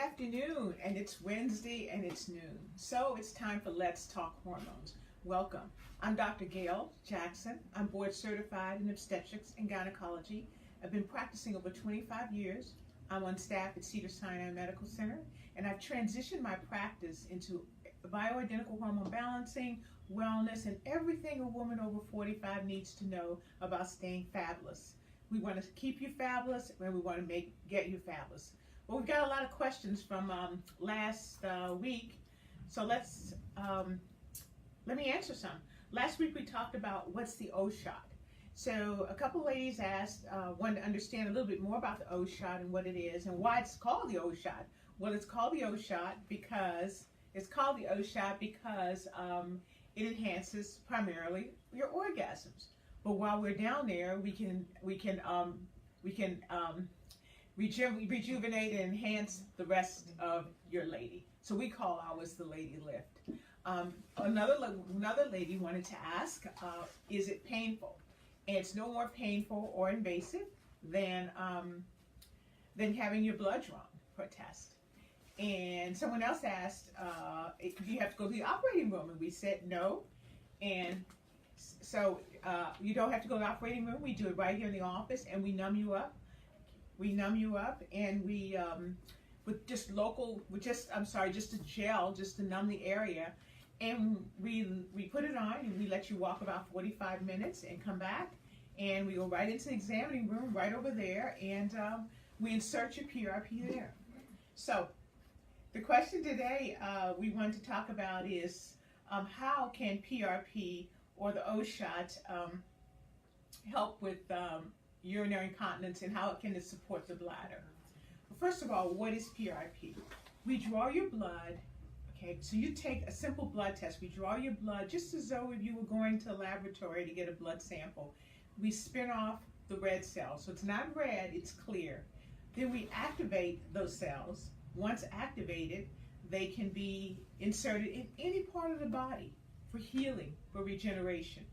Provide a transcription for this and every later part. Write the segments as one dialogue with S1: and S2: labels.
S1: afternoon, and it's Wednesday and it's noon. So it's time for Let's Talk Hormones. Welcome. I'm Dr. Gail Jackson. I'm board certified in Obstetrics and Gynecology. I've been practicing over 25 years. I'm on staff at Cedars Sinai Medical Center, and I've transitioned my practice into bioidentical hormone balancing, wellness, and everything a woman over 45 needs to know about staying fabulous. We want to keep you fabulous, and we want to get you fabulous. Well, we've got a lot of questions from last week, so let me answer some. Last week we talked about what's the O shot. So a couple ladies asked, wanted to understand a little bit more about the O shot and what it is and why it's called the O shot. Well, it's called the O shot because it enhances primarily your orgasms. But while we're down there, we can rejuvenate and enhance the rest of your lady. So we call ours the lady lift. Another lady wanted to ask, is it painful? And it's no more painful or invasive than having your blood drawn for a test. And someone else asked, do you have to go to the operating room? And we said no. And so you don't have to go to the operating room. We do it right here in the office, and we numb you up. And we with just a gel just to numb the area, and we put it on, and we let you walk about 45 minutes and come back, and we go right into the examining room right over there, and we insert your PRP there. So the question today we want to talk about is how can PRP or the O shot help with urinary incontinence, and how can it support the bladder? Well, first of all, what is PRP? We draw your blood. Okay, so you take a simple blood test. We draw your blood just as though if you were going to a laboratory to get a blood sample. We spin off the red cells, so it's not red, it's clear. Then we activate those cells. Once activated, they can be inserted in any part of the body for healing, for regeneration.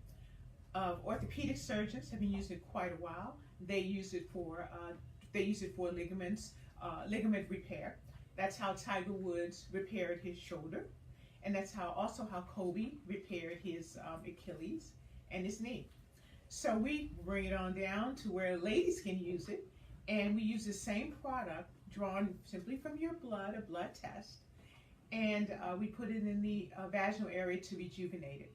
S1: Orthopedic surgeons have been using it quite a while. They use it for ligaments, ligament repair. That's how Tiger Woods repaired his shoulder, and that's also how Kobe repaired his Achilles and his knee. So we bring it on down to where ladies can use it, and we use the same product drawn simply from your blood, a blood test, and we put it in the vaginal area to rejuvenate it.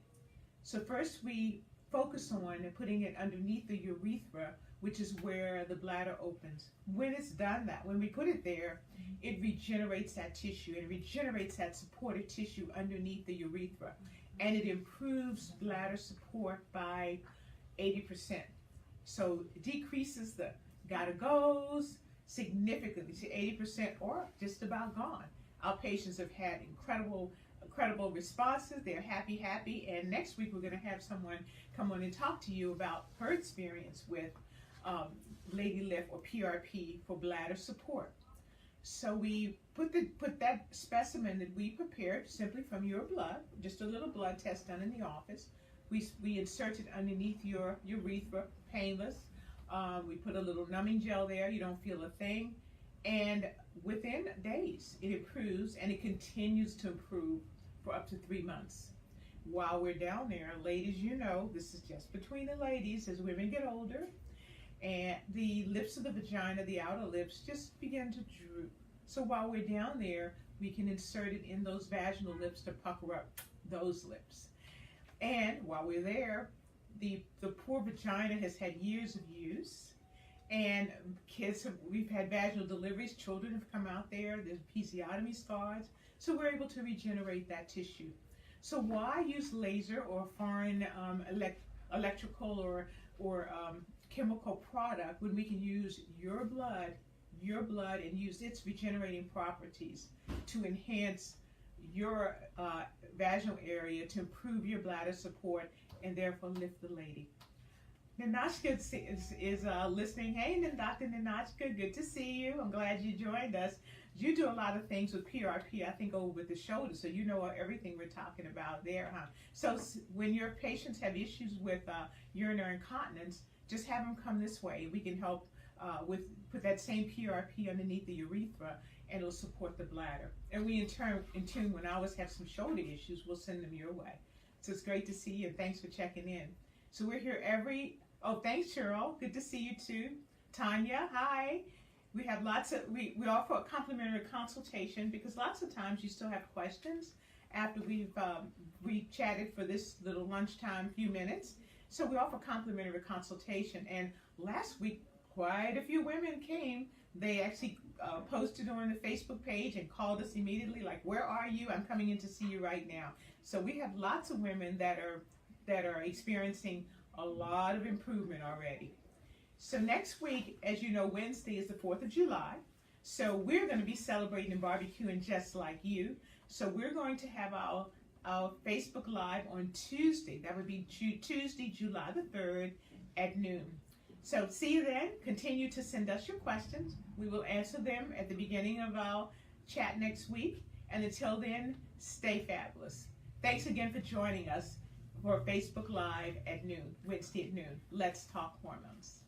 S1: So first we focus on putting it underneath the urethra, which is where the bladder opens. When it's done that, when we put it there, it regenerates that tissue, and regenerates that supportive tissue underneath the urethra, and it improves bladder support by 80%. So it decreases the gotta-goes significantly to 80% or just about gone. Our patients have had incredible responses. They're happy, and next week we're going to have someone come on and talk to you about her experience with Lady Lift or PRP for bladder support. So we put that specimen that we prepared simply from your blood, just a little blood test done in the office. We insert it underneath your urethra, painless. We put a little numbing gel there. You don't feel a thing. And within days, it improves, and it continues to improve for up to 3 months. While we're down there, ladies, you know, this is just between the ladies as women get older, and the lips of the vagina, the outer lips, just begin to droop. So while we're down there, we can insert it in those vaginal lips to pucker up those lips. And while we're there, the poor vagina has had years of use, and we've had vaginal deliveries, children have come out there, there's episiotomy scars, so we're able to regenerate that tissue. So why use laser or foreign electrical or chemical product when we can use your blood and use its regenerating properties to enhance your vaginal area, to improve your bladder support, and therefore lift the lady. Ninachka is listening. Hey, Dr. Ninachka, good to see you. I'm glad you joined us. You do a lot of things with PRP, I think, over the shoulder, so you know everything we're talking about there, huh? So when your patients have issues with urinary incontinence, just have them come this way. We can help put that same PRP underneath the urethra, and it'll support the bladder. And we in turn, when ours have some shoulder issues, we'll send them your way. So it's great to see you, and thanks for checking in. So we're here thanks Cheryl, good to see you too. Tanya, hi. We have we offer a complimentary consultation because lots of times you still have questions after we've chatted for this little lunchtime few minutes. So we offer complimentary consultation, and last week quite a few women came. They actually posted on the Facebook page and called us immediately, like, where are you? I'm coming in to see you right now. So we have lots of women that are experiencing a lot of improvement already. So next week, as you know, Wednesday is the 4th of July. So we're going to be celebrating and barbecuing just like you. So we're going to have our Facebook Live on Tuesday. That would be Tuesday, July the 3rd at noon. So see you then. Continue to send us your questions. We will answer them at the beginning of our chat next week. And until then, stay fabulous. Thanks again for joining us for Facebook Live at noon, Wednesday at noon. Let's talk hormones.